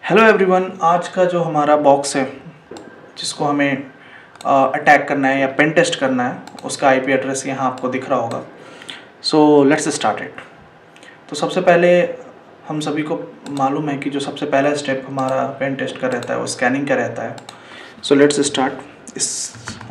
Hello everyone, आज का जो हमारा बॉक्स है जिसको हमें अटैक करना है या पेन टेस्ट करना है, उसका आईपी एड्रेस यहाँ आपको दिख रहा होगा। So let's start it. तो सबसे पहले हम सभी को मालूम है कि जो सबसे पहला स्टेप हमारा पेन टेस्ट का रहता है वो स्कैनिंग का रहता है। So let's start. इस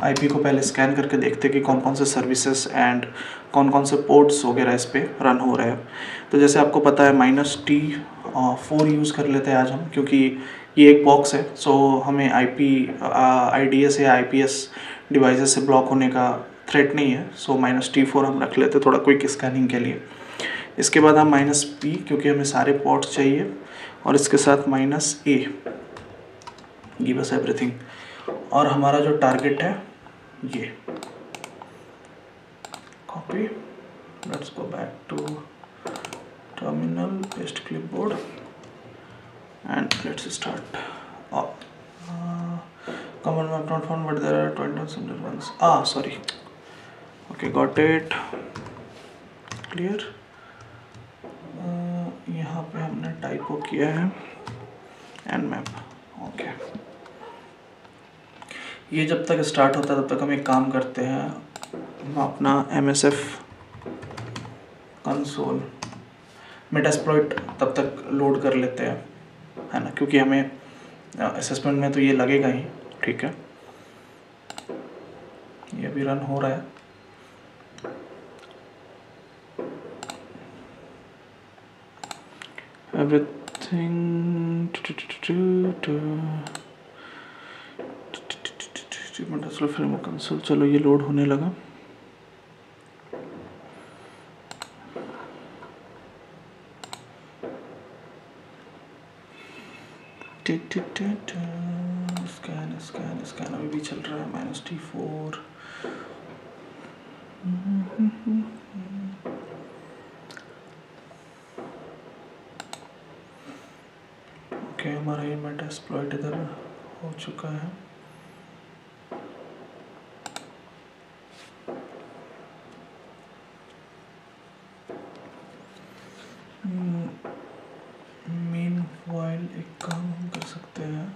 आईपी को पहले स्कैन करके देखते हैं कि कौन कौन से सर्विसेज एंड कौन कौन से पोर्ट्स वगैरह इस पर रन हो रहे हैं। तो जैसे आपको पता है -T4 यूज़ कर लेते हैं आज हम, क्योंकि ये एक बॉक्स है। सो हमें IDS या IPS डिवाइसेस से ब्लॉक होने का थ्रेट नहीं है। सो -T4 हम रख लेते थोड़ा क्विक स्कैनिंग के लिए। इसके बाद हम -P, क्योंकि हमें सारे पोर्ट्स चाहिए, और इसके साथ -A, गिव अस एवरीथिंग। और हमारा जो टारगेट है ये copy, let's go back to terminal, paste clipboard and let's start. command map not found, but there are 20 ones. Sorry. Okay, got it. Clear. यहाँ पे हमने टाइपो किया है एंड मैप। ओके, ये जब तक स्टार्ट होता है तब तक हम एक काम करते हैं, हम अपना MSF कंसोल मेटास्प्लॉइट तब तक लोड कर लेते हैं, है ना, क्योंकि हमें असेसमेंट में तो ये लगेगा ही। ठीक है, ये भी रन हो रहा है। एवरीथिंग फ्रेमवर्क कंसोल, चलो ये लोड होने लगा। स्कैन स्कैन स्कैन अभी भी चल रहा है। -T4 ओके, हमारा ये मेटास्प्लॉइट इधर हो चुका है। मीनवाइल एक काम हम कर सकते हैं,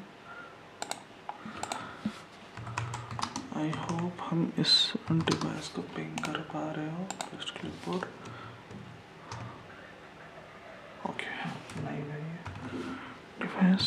आई होप हम इस डिवाइस को पिंग कर पा रहे हो। पेस्ट क्लिपबोर्ड, ओके, नहीं डिवाइस।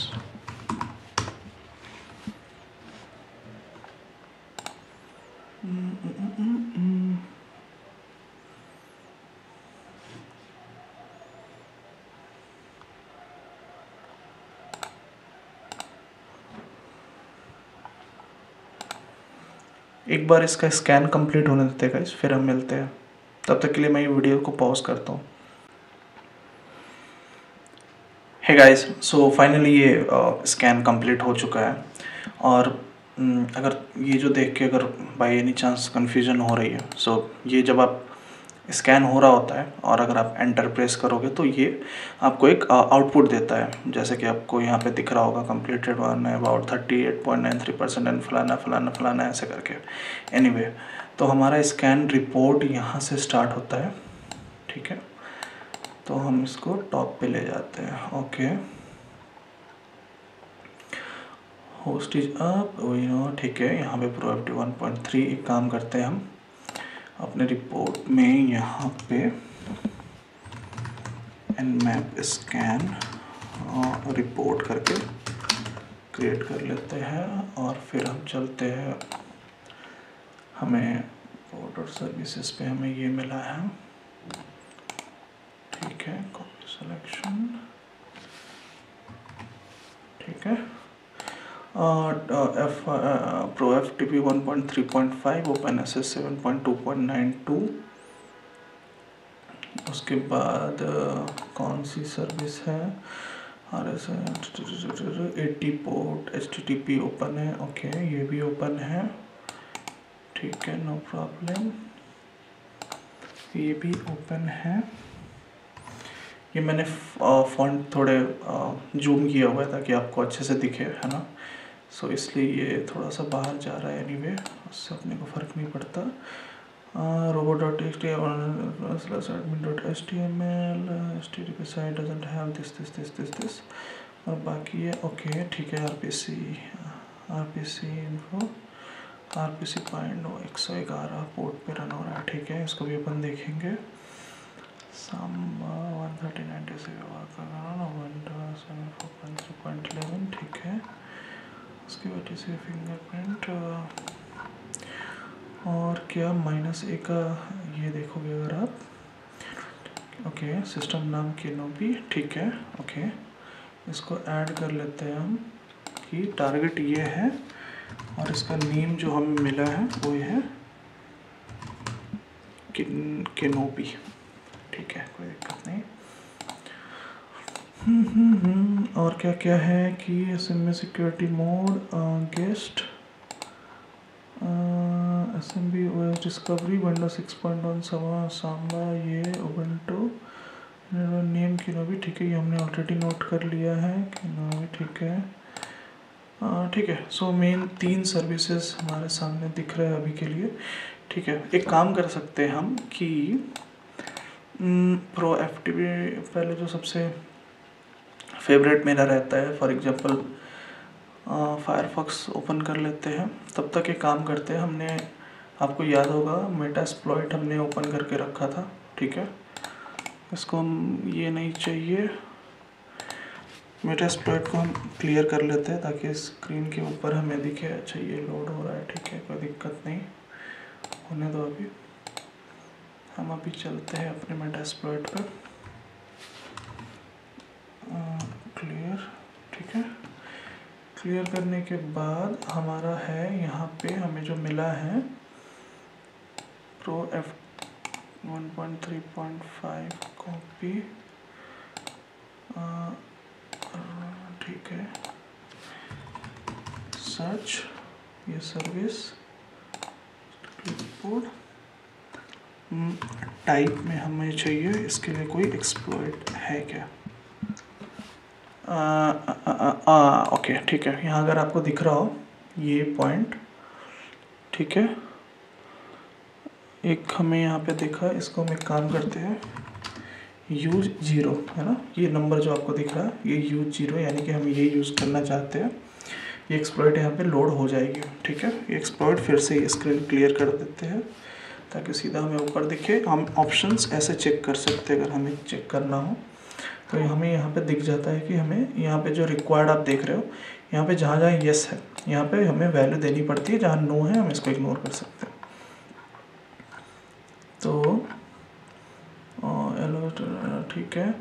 एक बार इसका स्कैन कंप्लीट होने देते हैं गाइस, फिर हम मिलते हैं। तब तक के लिए मैं ये वीडियो को पॉज करता हूँ। हे गाइस, सो फाइनली ये स्कैन कंप्लीट हो चुका है। और अगर ये जो देख के अगर बाय एनी चांस कन्फ्यूजन हो रही है, सो ये जब आप स्कैन हो रहा होता है और अगर आप एंटर प्रेस करोगे तो ये आपको एक आउटपुट देता है, जैसे कि आपको यहाँ पे दिख रहा होगा, कंप्लीटेड वन है अबाउट 38.93% एंड फलाना फलाना फलाना ऐसे करके। एनीवे, तो हमारा स्कैन रिपोर्ट यहाँ से स्टार्ट होता है। ठीक है, तो हम इसको टॉप पे ले जाते हैं। ओके, होस्ट इज अप, ठीक है। यहाँ पे प्रोएक्टिव 1.3 एक काम करते हैं, हम अपने रिपोर्ट में यहाँ पे nmap स्कैन रिपोर्ट करके क्रिएट कर लेते हैं, और फिर हम चलते हैं। हमें पोर्ट और सर्विसेज पे हमें ये मिला है। ठीक है, कॉपी सिलेक्शन, ठीक है। Pro FTP 1.3.5, OpenSS 7.2.92। उसके बाद कौन सी सर्विस है, RS 80 पोर्ट HTTP ओपन है। ओके, ये भी ओपन है, ठीक है, नो प्रॉब्लम। ये भी ओपन है। ये मैंने फॉन्ट थोड़े जूम किया हुआ है ताकि आपको अच्छे से दिखे, है ना। सो इसलिए ये थोड़ा सा बाहर जा रहा है। एनीवे, उससे अपने को फ़र्क नहीं पड़ता। robo.txt /admin.html HTTP site doesn't have this. और बाकी है ओके ठीक है। RPC इन्फो RPC 111 पोर्ट पे रन हो रहा है, ठीक है। इसको भी अपन देखेंगे। Samba 139 से व्यवहार कर रहा हूँ 1.7.3.11, ठीक है। उसकी वजह से फिंगरप्रिंट और क्या -1 का ये देखोगे अगर आप, ओके। सिस्टम नाम केनोपी, ठीक है, ओके। इसको ऐड कर लेते हैं हम कि टारगेट ये है और इसका नेम जो हमें मिला है वो ये है केनोपी, ठीक है, कोई दिक्कत नहीं। और क्या क्या है कि SMS security mode, guest, SMB OS discovery, Windows 6.1 Samba, ये उबंटू, नेम केनोपी, ठीक है। ये हमने ऑलरेडी नोट कर लिया है केनोपी, ठीक है, ठीक है। सो मेन 3 सर्विसेज हमारे सामने दिख रहे हैं अभी के लिए, ठीक है। एक काम कर सकते हैं हम कि प्रो FTP पहले जो सबसे फेवरेट मेरा रहता है, फॉर एग्जांपल फायरफॉक्स ओपन कर लेते हैं। तब तक एक काम करते हैं, हमने आपको याद होगा मेटास्प्लॉइट हमने ओपन करके रखा था, ठीक है। इसको हम ये नहीं चाहिए, मेटास्प्लॉइट को हम क्लियर कर लेते हैं ताकि स्क्रीन के ऊपर हमें दिखे। अच्छा ये लोड हो रहा है, ठीक है, कोई दिक्कत नहीं, होने दो। अभी हम अभी चलते हैं अपने मेटास्प्लॉइट पर, क्लियर, ठीक है। क्लियर करने के बाद हमारा है यहाँ पे हमें जो मिला है प्रो F 1.3.5 कॉपी, ठीक है। सर्च, ये सर्विस क्लिपबोर्ड, टाइप में हमें चाहिए इसके लिए कोई एक्सप्लॉइट है क्या, ओके, ठीक है। यहाँ अगर आपको दिख रहा हो ये पॉइंट, ठीक है, एक हमें यहाँ पे देखा, इसको हम एक काम करते हैं, यूज 0 है ना, ये नंबर जो आपको दिख रहा है ये यूज 0 यानी कि हम ये यूज़ करना चाहते हैं। ये एक्सप्लॉइट यहाँ पे लोड हो जाएगी, ठीक है। ये एक्सप्लॉइट फिर से स्क्रीन क्लियर कर देते हैं ताकि सीधा हमें ऊपर दिखे। हम ऑप्शंस ऐसे चेक कर सकते हैं, अगर हमें चेक करना हो तो हमें यहाँ पे दिख जाता है कि हमें यहाँ पे जो रिक्वायर्ड आप देख रहे हो, यहाँ पे जहाँ जहाँ येस है यहाँ पे हमें वैल्यू देनी पड़ती है, जहाँ नो है हम इसको इग्नोर कर सकते हैं। तो ठीक है,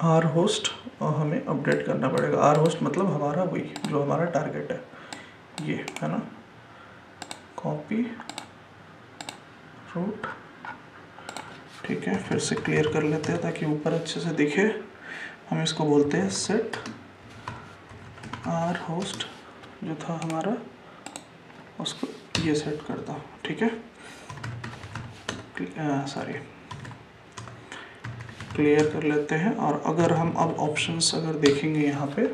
आर होस्ट हमें अपडेट करना पड़ेगा। आर होस्ट मतलब हमारा वही जो हमारा टारगेट है, ये है ना, कॉपी रूट, ठीक है। फिर से क्लियर कर लेते हैं ताकि ऊपर अच्छे से दिखे। हम इसको बोलते हैं सेट आर होस्ट, जो था हमारा उसको ये सेट करता, ठीक है। सॉरी, क्लियर कर लेते हैं। और अगर हम अब ऑप्शंस अगर देखेंगे यहाँ पे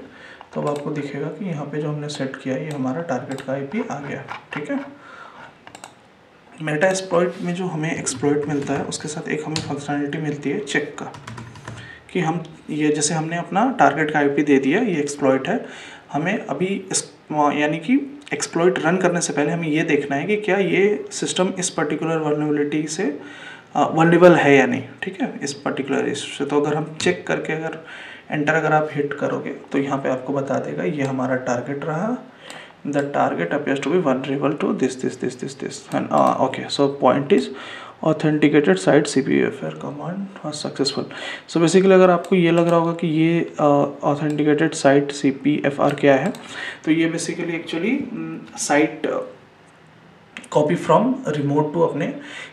तो अब आपको दिखेगा कि यहाँ पे जो हमने सेट किया है ये हमारा टारगेट का IP आ गया, ठीक है। मेटास्प्लॉइट में जो हमें एक्सप्लॉइट मिलता है उसके साथ एक हमें फंक्शनैलिटी मिलती है चेक का, कि हम ये जैसे हमने अपना टारगेट का IP दे दिया, ये एक्सप्लॉइट है, हमें अभी इस यानी कि एक्सप्लॉइट रन करने से पहले हमें ये देखना है कि क्या ये सिस्टम इस पर्टिकुलर वल्नरेबिलिटी से वल्नरेबल है या नहीं, ठीक है, इस पर्टिकुलर इशू से। तो अगर हम चेक करके अगर एंटर अगर आप हिट करोगे तो यहाँ पे आपको बता देगा ये हमारा टारगेट रहा, the target appears to be vulnerable to this and okay, so point is authenticated site CPUFR command was successful। so basically अगर आपको ये लग रहा होगा कि ये authenticated site CPFR क्या है, तो ये basically actually site copy from remote to अपने,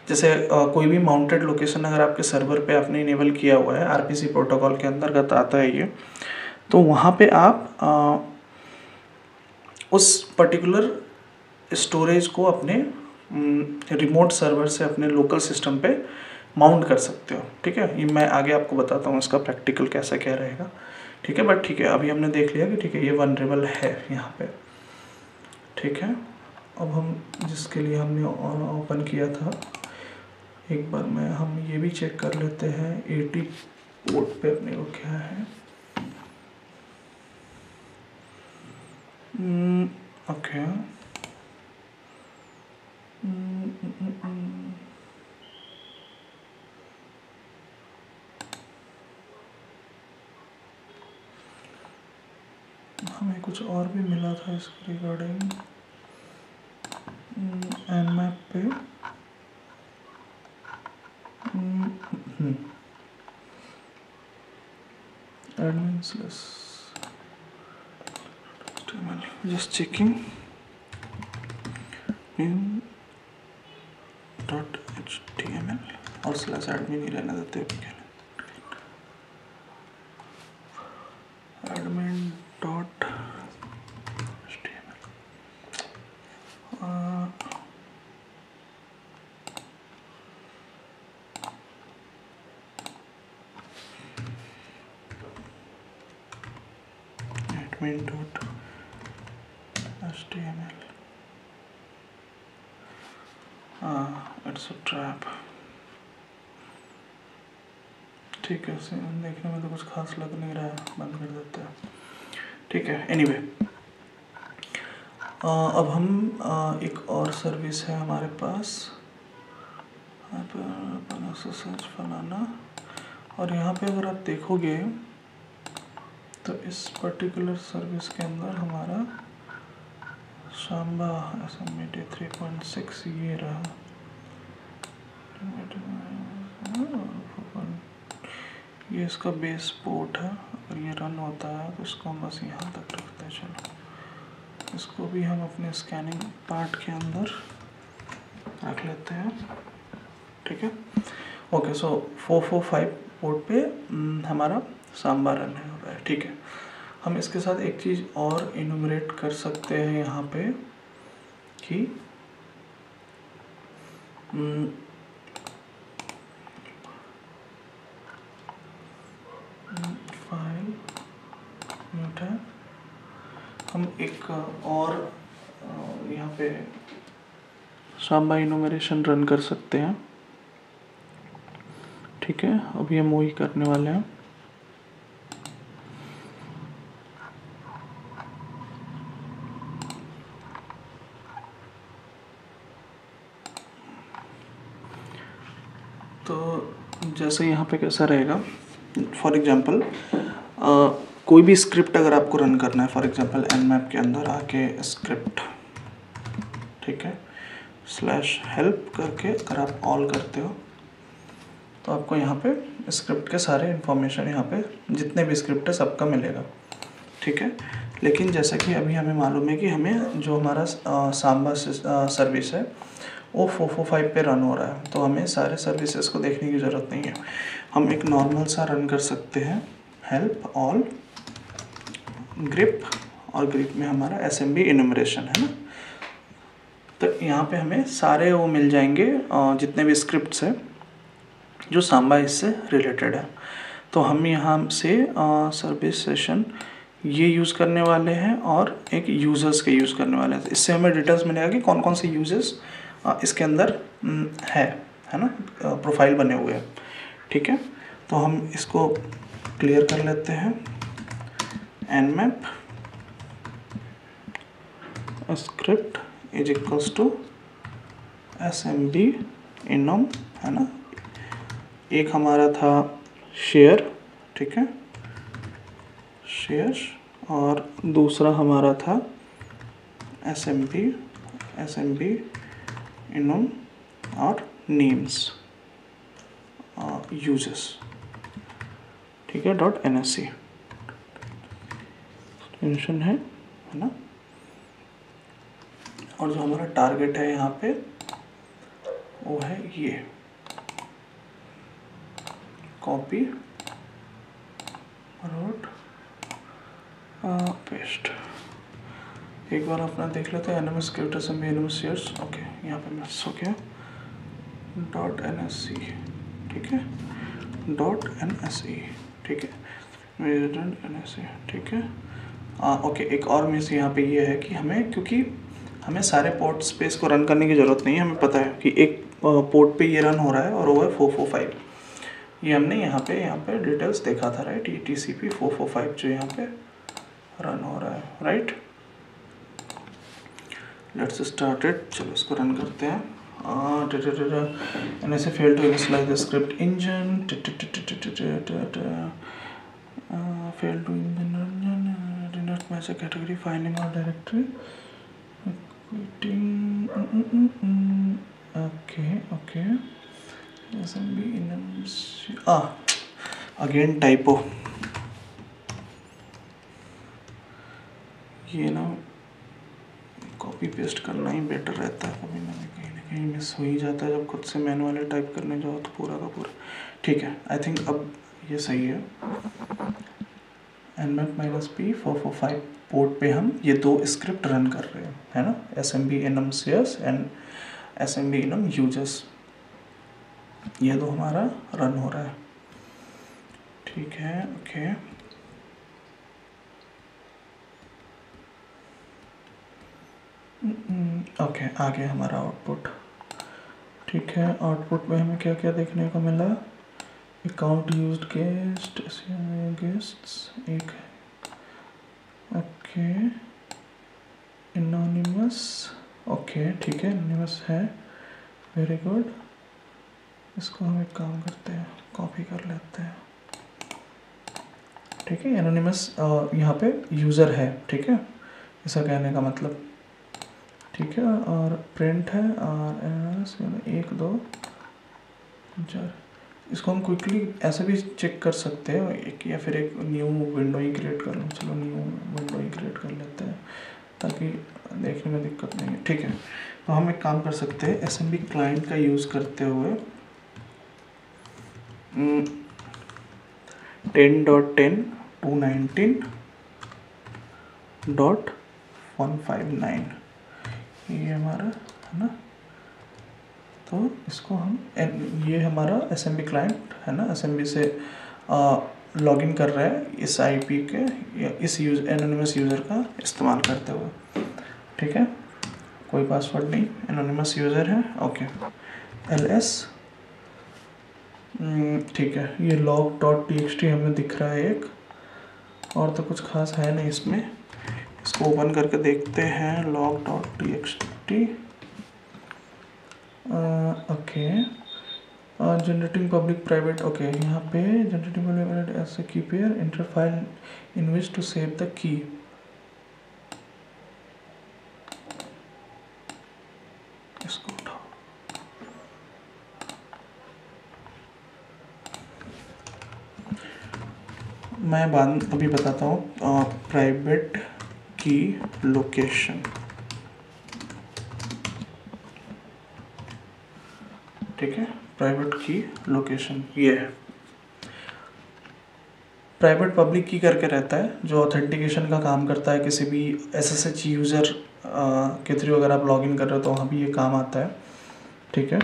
जैसे कोई भी माउंटेड लोकेशन अगर आपके सर्वर पे आपने इनेबल किया हुआ है, RPC प्रोटोकॉल के अंतर्गत आता है ये, तो वहाँ पे आप उस पर्टिकुलर स्टोरेज को अपने रिमोट सर्वर से अपने लोकल सिस्टम पे माउंट कर सकते हो, ठीक है। ये मैं आगे आपको बताता हूँ इसका प्रैक्टिकल कैसा क्या रहेगा, ठीक है। बट ठीक है, अभी हमने देख लिया कि ठीक है ये वनरेबल है यहाँ पे, ठीक है। अब हम जिसके लिए हमने ओपन किया था, एक बार हम ये भी चेक कर लेते हैं 80 पोर्ट पे अपने को क्या है। ओके, हमें कुछ और भी मिला था इसके रिगार्डिंग Nmap पे। Just checking in .html और /admin ही रहने देते हैं। admin dot html admin dot html it's a trap। ठीक है, इसे देखने में तो कुछ खास लग नहीं रहा है, बंद कर देते हैं। ठीक है, एनीवे अब हम एक और सर्विस है हमारे पास, सर्च फलाना, और यहाँ पे अगर आप देखोगे तो इस पर्टिकुलर सर्विस के अंदर हमारा सांबा SMBT 3.6 ये रहा। ये इसका बेस पोर्ट है, अगर ये रन होता है तो इसको हम बस यहाँ तक रखते हैं। चलो इसको भी हम अपने स्कैनिंग पार्ट के अंदर रख लेते हैं। ठीक है, ओके। सो 445 पोर्ट पे हमारा सांबा रन हो रहा है। ठीक है, हम इसके साथ एक चीज़ और इनुमरेट कर सकते हैं यहाँ पे कि फाइल म्यूट है, हम एक और यहाँ पे सांबा इनुमरेशन रन कर सकते हैं। ठीक है, अभी हम वही करने वाले हैं। तो जैसे यहाँ पे कैसा रहेगा, फॉर एग्जांपल कोई भी स्क्रिप्ट अगर आपको रन करना है, फॉर एग्जांपल Nmap के अंदर आके स्क्रिप्ट, ठीक है, /help करके अगर आप ऑल करते हो तो आपको यहाँ पे स्क्रिप्ट के सारे इन्फॉर्मेशन यहाँ पे जितने भी स्क्रिप्ट है सबका मिलेगा। ठीक है, लेकिन जैसा कि अभी हमें मालूम है कि हमें जो हमारा सांबा सर्विस है वो 445 पे रन हो रहा है, तो हमें सारे सर्विसेज को देखने की ज़रूरत नहीं है। हम एक नॉर्मल सा रन कर सकते हैं, हेल्प ऑल ग्रिप, और ग्रिप में हमारा SMB इनुमरेशन है ना। तो यहाँ पे हमें सारे वो मिल जाएंगे जितने भी स्क्रिप्ट्स हैं जो सांबा इससे रिलेटेड है। तो हम यहाँ से सर्विस सेशन ये यूज़ करने वाले हैं और एक यूज़र्स के यूज़ करने वाले हैं। इससे हमें डिटेल्स मिलेगा कि कौन कौन से यूज़र्स इसके अंदर है ना, प्रोफाइल बने हुए हैं। ठीक है, तो हम इसको क्लियर कर लेते हैं। Nmap script is equals to SMB enum, है ना। एक हमारा था शेयर, ठीक है, शेयर, और दूसरा हमारा था SMB इनम और नेम्स यूजर्स, ठीक है, .nsc एक्सटेंशन है ना। और जो हमारा टारगेट है यहाँ पे वो है ये कॉपी रोट पेस्ट। एक बार अपना देख लेते हैं NMS script SMB NMS shares. Okay, यहाँ पे मिस हो गया .nsc, ठीक है, .nsc, ठीक है, .nsc, ठीक है। ओके, एक और मिस यहाँ पे ये है कि हमें, क्योंकि हमें सारे पोर्ट स्पेस को रन करने की ज़रूरत नहीं है, हमें पता है कि एक पोर्ट पे ये रन हो रहा है और वो है 445। ये हमने यहाँ पे डिटेल्स देखा था, राइट। ये TCP 445 जो यहाँ पे रन हो रहा है, राइट। Let's start it. चलो इसको रन करते हैं। and ऐसे fail to initialize the script engine, fail to did not match a category, finding our directory, quitting. Okay. SMB again typo। ये ना कॉपी पेस्ट करना ही बेटर रहता है, कभी ना कहीं मिस हो ही जाता है जब खुद से मैनुअली टाइप करने जाओ तो पूरा का पूरा। ठीक है, आई थिंक अब ये सही है। nmap-p 445 पोर्ट पे हम ये दो स्क्रिप्ट रन कर रहे हैं, है ना, smb enum shares and smb enum users, ये दो हमारा रन हो रहा है। ठीक है, ओके आगे हमारा आउटपुट। ठीक है, आउटपुट में हमें क्या क्या देखने को मिला? अकाउंट यूज्ड गेस्ट्स एक है, ओके, एनोनिमस, ओके ठीक है, एनोनिमस है, वेरी गुड। इसको हम एक काम करते हैं, कॉपी कर लेते हैं। ठीक है, एनोनिमस यहाँ पे यूज़र है, ठीक है, ऐसा कहने का मतलब। ठीक है, और प्रिंट है और 1 2 4। इसको हम क्विकली ऐसे भी चेक कर सकते हैं, एक या फिर एक न्यू विंडो ही क्रिएट कर लो। चलो न्यू विंडो ही क्रिएट कर लेते हैं ताकि देखने में दिक्कत नहीं है। ठीक है, तो हम एक काम कर सकते हैं, SMB क्लाइंट का यूज़ करते हुए 10.10.219.159 ये हमारा है ना। तो इसको हम, ये हमारा SMB क्लाइंट है ना, SMB से लॉगिन कर रहा है इस IP के या इस एनोनिमस यूज़र का इस्तेमाल करते हुए। ठीक है, कोई पासवर्ड नहीं, एनोनिमस यूज़र है, ओके। ls, ठीक है, ये log.txt हमें दिख रहा है एक, और तो कुछ खास है नहीं इसमें। इसको ओपन करके देखते हैं, log.txt, okay, generating public private, okay, यहाँ पे जनरेटिंग पब्लिक ऐसे key pair enter file in which to save the key. इसको उठाओ, मैं अभी बताता हूँ। प्राइवेट की लोकेशन, ठीक है, प्राइवेट की लोकेशन ये है। प्राइवेट पब्लिक की करके रहता है जो ऑथेंटिकेशन का काम करता है किसी भी SSH यूज़र के थ्रू। अगर आप लॉगिन कर रहे हो तो वहाँ भी ये काम आता है। ठीक है,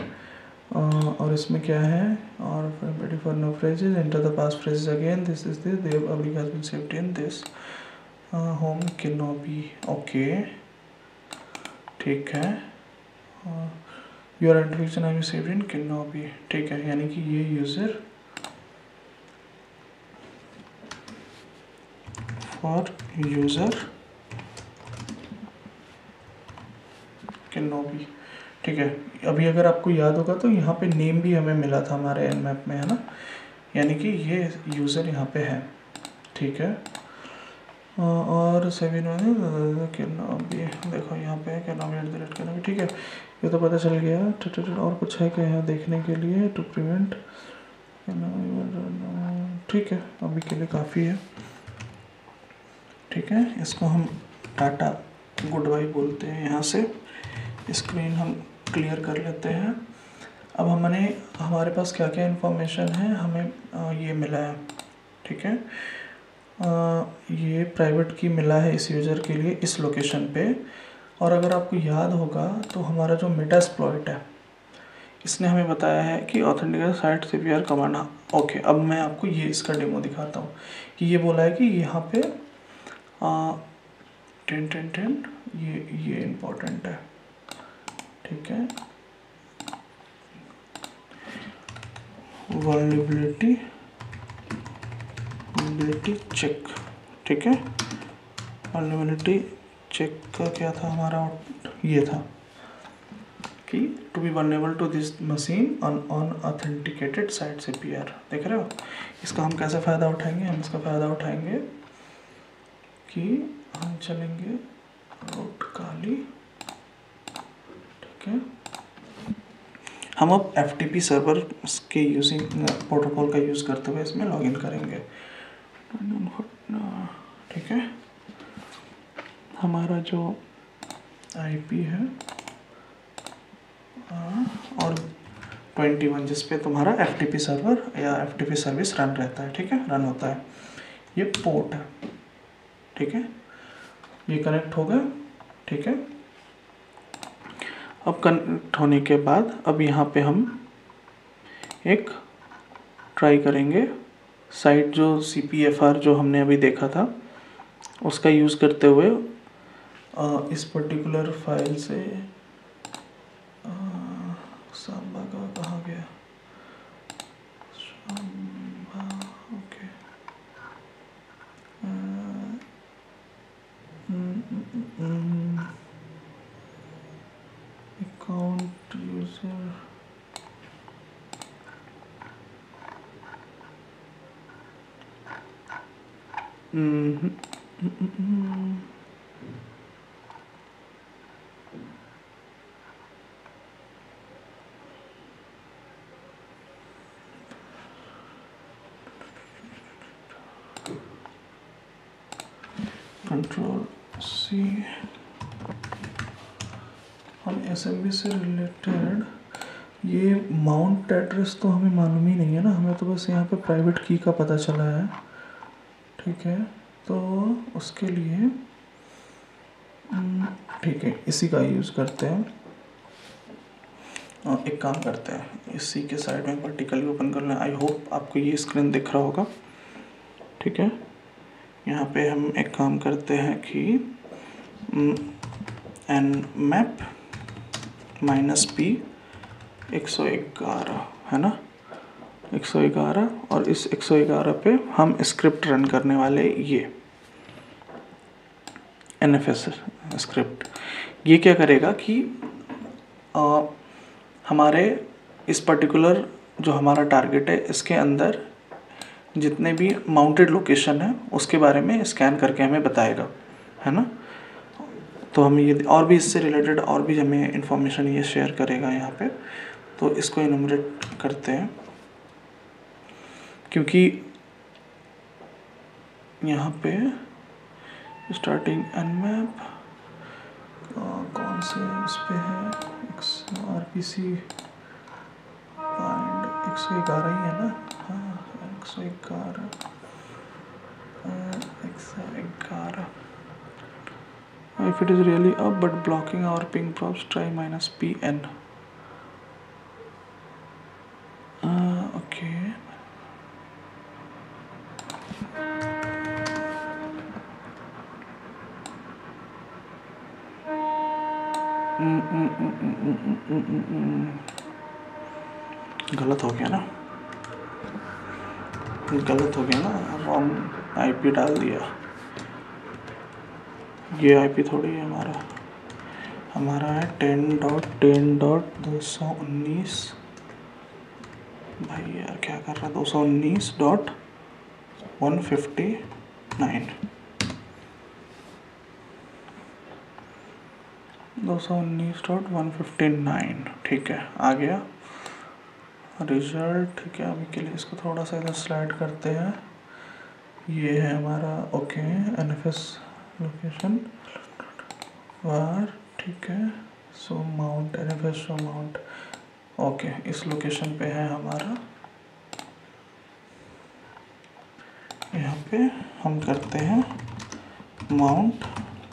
और इसमें क्या है, और ready for no phrases, enter the pass phrases again, this is the public has been saved in this home Kinobi, okay ठीक है, your identification have been saved in Kinobi, ठीक है, यानी कि ये यूज़र फॉर यूज़र Kinobi। ठीक है, अभी अगर आपको याद होगा तो यहाँ पे नेम भी हमें मिला था हमारे nmap में, है ना, यानी कि ये यूज़र यहाँ पे है। ठीक है, और सेवन Kinobi देखो यहाँ पे Kinobi, ठीक है, ये तो पता चल गया। और कुछ है क्या यहाँ देखने के लिए? टू प्रिवेंट, ठीक है, अभी के लिए काफ़ी है। ठीक है, इसको हम टाटा गुड बाय बोलते हैं। यहाँ से स्क्रीन हम क्लियर कर लेते हैं। अब हमारे पास क्या क्या इन्फॉर्मेशन है, हमें ये मिला है। ठीक है, ये प्राइवेट की मिला है इस यूज़र के लिए इस लोकेशन पे। और अगर आपको याद होगा तो हमारा जो मेटास्प्लॉइट है इसने हमें बताया है कि authenticate site CPR command. Okay, अब मैं आपको ये इसका डेमो दिखाता हूँ कि ये बोला है कि यहाँ पे 10 ये इम्पोर्टेंट है। ठीक है, वल्नरेबिलिटी चेक। ठीक है, वल्नरेबिलिटी चेक का क्या था हमारा आउटपुट? ये था कि to be vulnerable to this machine on authenticated site से पीआर। देख रहे हो, इसका हम कैसे फ़ायदा उठाएंगे? हम इसका फ़ायदा उठाएंगे कि हम चलेंगे रूट काली, ठीक है। हम अब FTP सर्वर के यूजिंग प्रोटोकॉल का यूज़ करते हुए इसमें लॉगिन करेंगे, ठीक है। हमारा जो IP है और 21 जिस पे तुम्हारा FTP सर्वर या FTP सर्विस रन रहता है, ठीक है, रन होता है। ये पोर्ट है, ठीक है, ये कनेक्ट हो गया, ठीक है। अब कनेक्ट होने के बाद अब यहाँ पे हम एक ट्राई करेंगे साइट जो CPFR जो हमने अभी देखा था उसका यूज़ करते हुए इस पर्टिकुलर फाइल से सांबा का कहाँ गया, Samba, okay, account user, control C। हम SMB से रिलेटेड ये माउंट एड्रेस तो हमें मालूम ही नहीं है ना, हमें तो बस यहाँ पे प्राइवेट की का पता चला है, ठीक है। तो उसके लिए ठीक है, इसी का यूज़ करते हैं। एक काम करते हैं, इसी के साइड में वर्टिकली ओपन कर लें। आई होप आपको ये स्क्रीन दिख रहा होगा, ठीक है। यहाँ पे हम एक काम करते हैं कि nmap -p 111 है ना, 111, और इस 111 पे हम स्क्रिप्ट रन करने वाले, ये NFS स्क्रिप्ट। ये क्या करेगा कि हमारे इस पर्टिकुलर जो हमारा टारगेट है इसके अंदर जितने भी माउंटेड लोकेशन है उसके बारे में स्कैन करके हमें बताएगा, है ना। तो हमें ये और भी इससे रिलेटेड और भी हमें इंफॉर्मेशन ये शेयर करेगा यहाँ पे, तो इसको इनुमरेट करते हैं क्योंकि यहाँ पे स्टार्टिंग nmap कौन से उस पे है, RPC फाइंड 111 ही है ना, हाँ 111 if it is really up but blocking our ping props, try -pn। okay, गलत हो गया ना, गलत हो गया ना, रॉन्ग IP डाल दिया। ये IP थोड़ी है हमारा है 10.10.219। भाई यार क्या कर रहा है, 219.159, 219.159, ठीक है, आ गया रिजल्ट, ठीक है। अभी के लिए इसको थोड़ा सा इधर स्लाइड करते हैं। ये है हमारा ओके NFS लोकेशन वार, ठीक है। So mount NFS show mount, okay, इस लोकेशन पे है हमारा। यहाँ पे हम करते हैं माउंट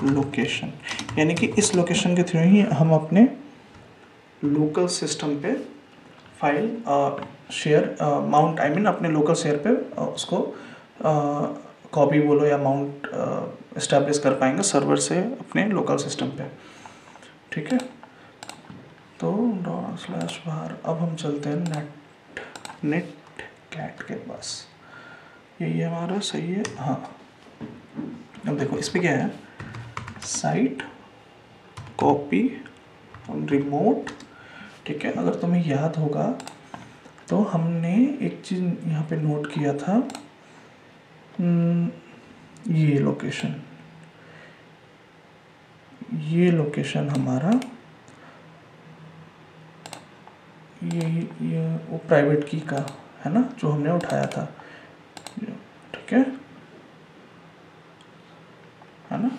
लोकेशन, यानी कि इस लोकेशन के थ्रू ही हम अपने लोकल सिस्टम पे फाइल शेयर माउंट अपने लोकल शेयर पे उसको कॉपी बोलो या माउंट इस्टेब्लिश कर पाएंगे सर्वर से अपने लोकल सिस्टम पे, ठीक है। तो $/var अब हम चलते हैं नेट कैट के पास, यही हमारा सही है, हाँ। अब देखो इस पे क्या है, साइट कॉपी रिमोट, ठीक है। अगर तुम्हें याद होगा तो हमने एक चीज़ यहाँ पे नोट किया था, ये लोकेशन हमारा ये वो प्राइवेट की का है ना, जो हमने उठाया था, ठीक है ना।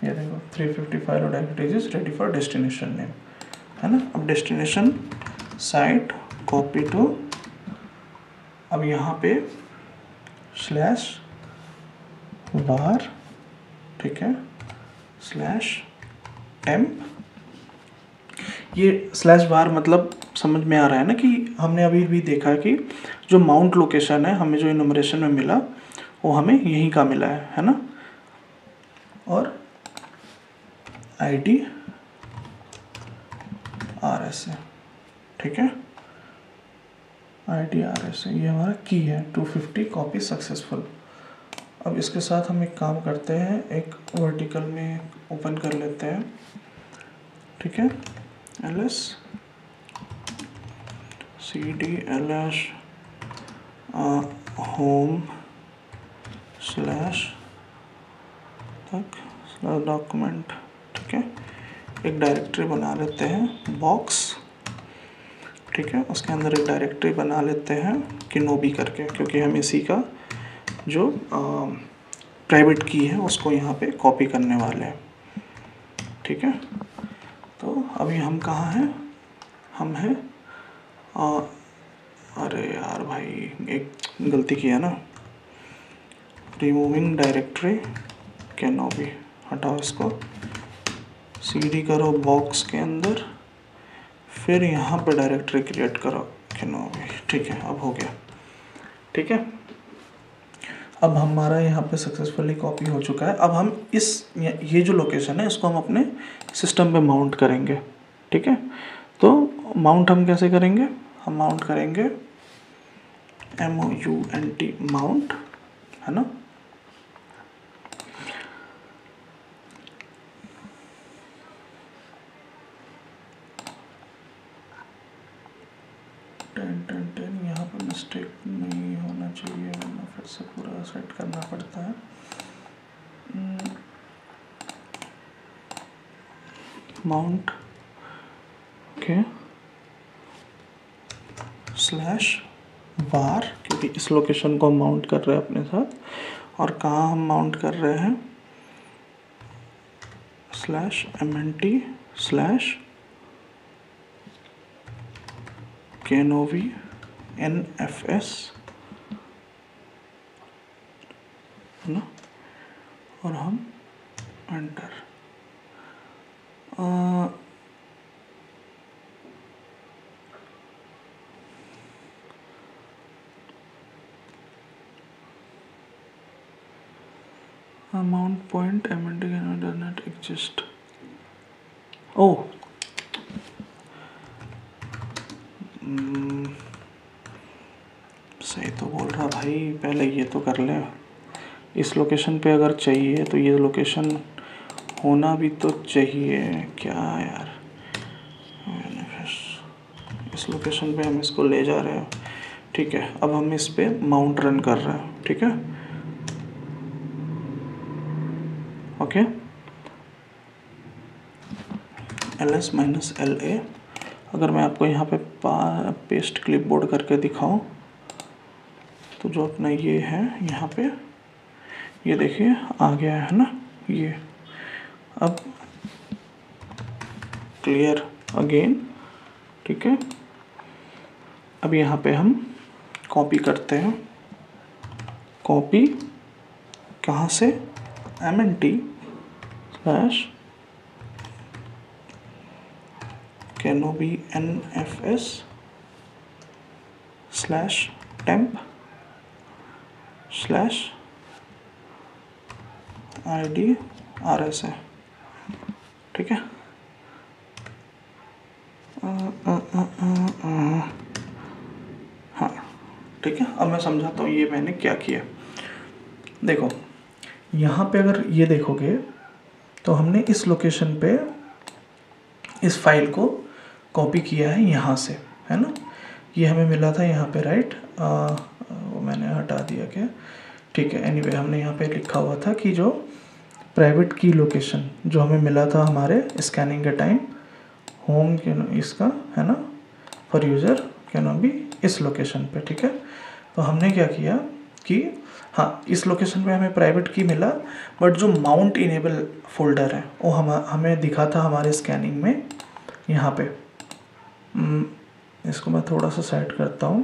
ये देखो 350 फाइल और directory is ready for destination name, है ना। अब डेस्टिनेशन साइट कॉपी टू, अब यहाँ पे स्लैश वार, ठीक है, स्लैश टेम्प। ये स्लैश वार मतलब समझ में आ रहा है ना कि हमने अभी भी देखा कि जो माउंट लोकेशन है, हमें जो इनुमरेशन में मिला वो हमें यहीं का मिला है ना। और ID RS है, ठीक है, ID RS है, ये हमारा की है 250 कॉपी सक्सेसफुल। अब इसके साथ हम एक काम करते हैं, एक वर्टिकल में ओपन कर लेते हैं, ठीक है, ls cd ls home slash तक डॉक्यूमेंट, ठीक है। एक डायरेक्टरी बना लेते हैं बॉक्स, ठीक है, उसके अंदर एक डायरेक्टरी बना लेते हैं किनोबी करके, क्योंकि हम इसी का जो प्राइवेट की है उसको यहाँ पे कॉपी करने वाले हैं, ठीक है। तो अभी हम कहाँ हैं, हम हैं अरे यार भाई एक गलती किया ना, रिमूविंग डायरेक्टरी कैनोबी, हटाओ इसको, CD करो बॉक्स के अंदर, फिर यहाँ पे डायरेक्टरी क्रिएट करो कैनोबी, ठीक है। अब हो गया, ठीक है। अब हमारा यहाँ पे सक्सेसफुली कॉपी हो चुका है। अब हम ये जो लोकेशन है इसको हम अपने सिस्टम पे माउंट करेंगे, ठीक है। तो माउंट हम कैसे करेंगे, हम माउंट करेंगे MOUNT माउंट, है ना। यहाँ पर मिस्टेक नहीं होना चाहिए, वरना फिर से पूरा सेट करना पड़ता है। माउंट ओके स्लैश वार, क्योंकि इस लोकेशन को हम माउंट कर रहे हैं अपने साथ, और कहाँ हम माउंट कर रहे हैं, स्लैश MNT स्लैश कैनोबी NFS, है ना, और हम enter. Mount point MNT does not exist. Oh, सही तो बोल रहा भाई, पहले ये तो कर ले। इस लोकेशन पे अगर चाहिए तो ये लोकेशन होना भी तो चाहिए क्या यार, इस लोकेशन पे हम इसको ले जा रहे हैं, ठीक है। अब हम इस पे माउंट रन कर रहे हैं, ठीक है, ओके। ls-la, अगर मैं आपको यहाँ पे पेस्ट क्लिपबोर्ड करके दिखाऊं तो जो अपना ये है यहाँ पे, ये देखिए आ गया है ना ये। अब क्लियर अगेन, ठीक है। अब यहाँ पे हम कॉपी करते हैं, कॉपी कहाँ से, MNT स्लैश कैनोबी NFS slash temp slash ID RS है, ठीक है। हाँ ठीक है। अब मैं समझाता हूँ ये मैंने क्या किया। देखो यहाँ पे अगर ये देखोगे तो हमने इस लोकेशन पे इस फाइल को कॉपी किया है यहाँ से, है ना। ये हमें मिला था यहाँ पे, राइट। वो मैंने हटा दिया क्या, ठीक है। एनीवे हमने यहाँ पे लिखा हुआ था कि जो प्राइवेट की लोकेशन जो हमें मिला था हमारे स्कैनिंग के टाइम, होम के इसका, है ना, फॉर यूज़र कैन बी इस लोकेशन पे, ठीक है। तो हमने क्या किया कि हाँ, इस लोकेशन पे हमें प्राइवेट की मिला, बट जो माउंट इनेबल फोल्डर है वो हमें दिखा था हमारे स्कैनिंग में यहाँ पे। इसको मैं थोड़ा सा सेट करता हूँ।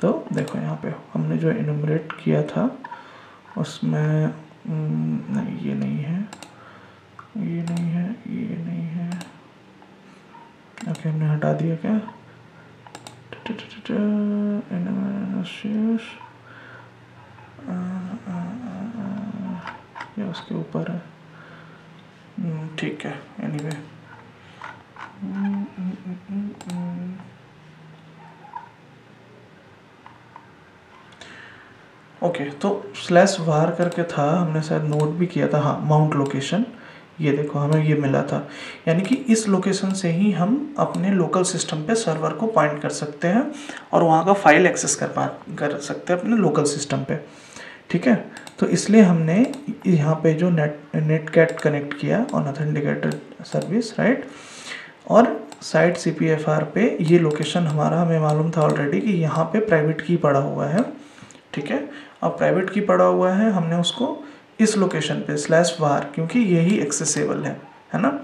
तो देखो यहाँ पे हमने जो इनुमरेट किया था उसमें नहीं, ये नहीं है, ये नहीं है, ये नहीं है। ओके, हमने हटा दिया क्या, ये उसके ऊपर है, ठीक है। एनीवे ओके, तो स्लैश वार करके था, हमने शायद नोट भी किया था, हाँ, माउंट लोकेशन। ये देखो हमें ये मिला था, यानी कि इस लोकेशन से ही हम अपने लोकल सिस्टम पे सर्वर को पॉइंट कर सकते हैं और वहाँ का फाइल एक्सेस कर सकते हैं अपने लोकल सिस्टम पे, ठीक है। तो इसलिए हमने यहाँ पे जो नेटकैट कनेक्ट किया ऑन ऑथेंटिकेटेड सर्विस, राइट। और साइट CPFR पे ये लोकेशन हमारा, हमें मालूम था ऑलरेडी कि यहाँ पे प्राइवेट की पड़ा हुआ है, ठीक है। अब प्राइवेट की पड़ा हुआ है, हमने उसको इस लोकेशन पे स्लैश वार, क्योंकि यही एक्सेसिबल है ना।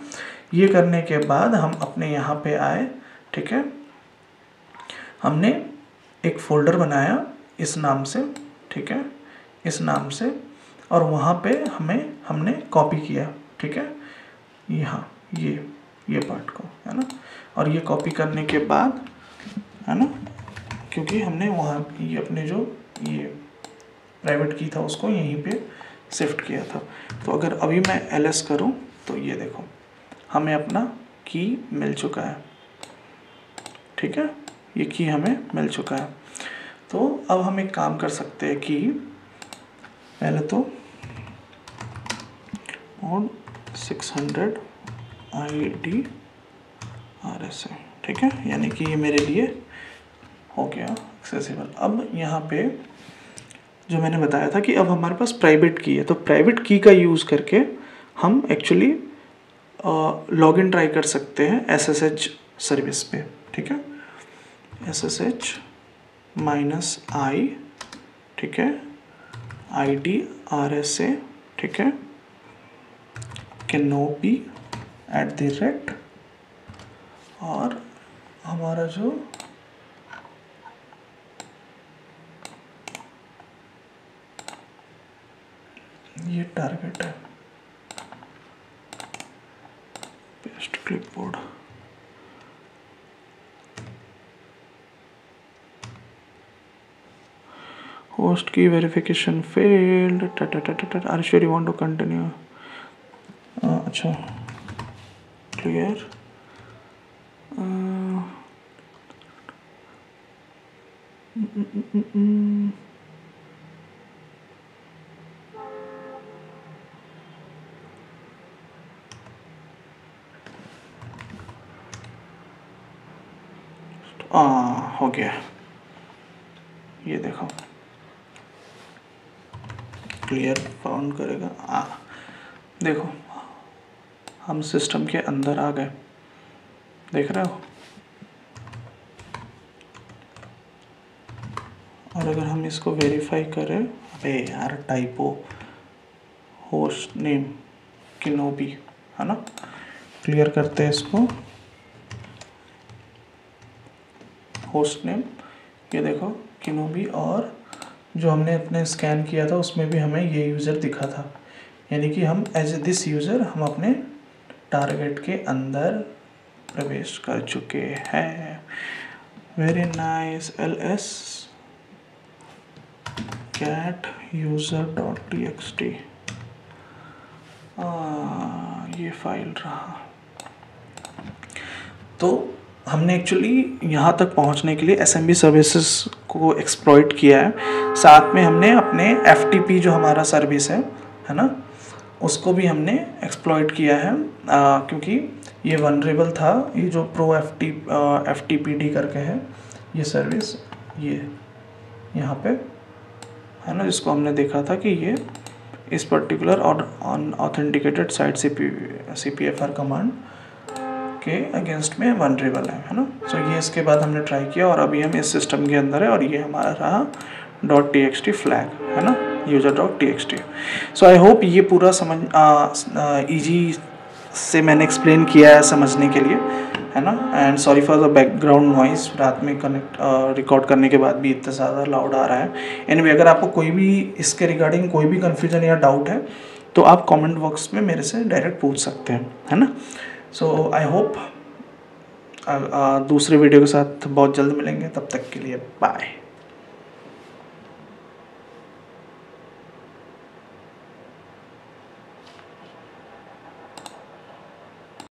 ये करने के बाद हम अपने यहाँ पे आए, ठीक है। हमने एक फोल्डर बनाया इस नाम से, ठीक है, इस नाम से, और वहाँ पे हमने कॉपी किया, ठीक है, यहाँ ये पार्ट को, है ना। और ये कॉपी करने के बाद, है ना, क्योंकि हमने वहाँ ये अपने जो ये प्राइवेट की था उसको यहीं पे शिफ्ट किया था। तो अगर अभी मैं ls करूँ तो ये देखो हमें अपना की मिल चुका है, ठीक है, ये की हमें मिल चुका है। तो अब हम एक काम कर सकते हैं कि पहले तो और 600 ID RSA, ठीक है, यानी कि ये मेरे लिए हो गया एक्सेसिबल। अब यहाँ पे जो मैंने बताया था कि अब हमारे पास प्राइवेट की है, तो प्राइवेट की का यूज़ करके हम एक्चुअली लॉगिन ट्राई कर सकते हैं SSH सर्विस पे, ठीक है, SSH -i, ठीक है, ID RSA, ठीक है, Canopy @ और हमारा जो ये टारगेट है, paste clipboard, host key verification failed, are sure you want to continue, अच्छा क्लियर, हो गया, ये देखो क्लियर फाउंड करेगा। देखो हम सिस्टम के अंदर आ गए, देख रहे हो। और अगर हम इसको वेरीफाई करें, अबे यार टाइपो, होस्ट नेम किनोबी, है ना, क्लियर करते हैं इसको, होस्ट नेम, ये देखो किनोबी, और जो हमने अपने स्कैन किया था उसमें भी हमें ये यूज़र दिखा था, यानी कि हम एज दिस यूज़र हम अपने टारगेट के अंदर प्रवेश कर चुके हैं। Very nice. ls cat user.txt, ये फाइल रहा। तो हमने एक्चुअली यहाँ तक पहुँचने के लिए SMB सर्विसेज को एक्सप्लॉइट किया है, साथ में हमने अपने FTP जो हमारा सर्विस है ना, उसको भी हमने एक्सप्लॉइट किया है, क्योंकि ये वनरेबल था। ये जो प्रो FTPD करके है ये सर्विस, ये यहाँ पे है ना, जिसको हमने देखा था कि ये इस पर्टिकुलर और ऑथेंटिकेटेड साइट CPFR कमांड के अगेंस्ट में वनरेबल है ना। सो ये इसके बाद हमने ट्राई किया और अभी हम इस सिस्टम के अंदर है और ये हमारा रहा .txt फ्लैग है ना, user.txt। सो आई होप ये पूरा समझ ईजी से मैंने एक्सप्लेन किया है समझने के लिए, है ना। And sorry for the background noise, रात में रिकॉर्ड करने के बाद भी इतना ज़्यादा लाउड आ रहा है। एनीवे, अगर आपको कोई भी इसके रिगार्डिंग कोई भी कन्फ्यूजन या डाउट है तो आप कमेंट बॉक्स में मेरे से डायरेक्ट पूछ सकते हैं, है ना। सो आई होप दूसरे वीडियो के साथ बहुत जल्द मिलेंगे, तब तक के लिए बाय।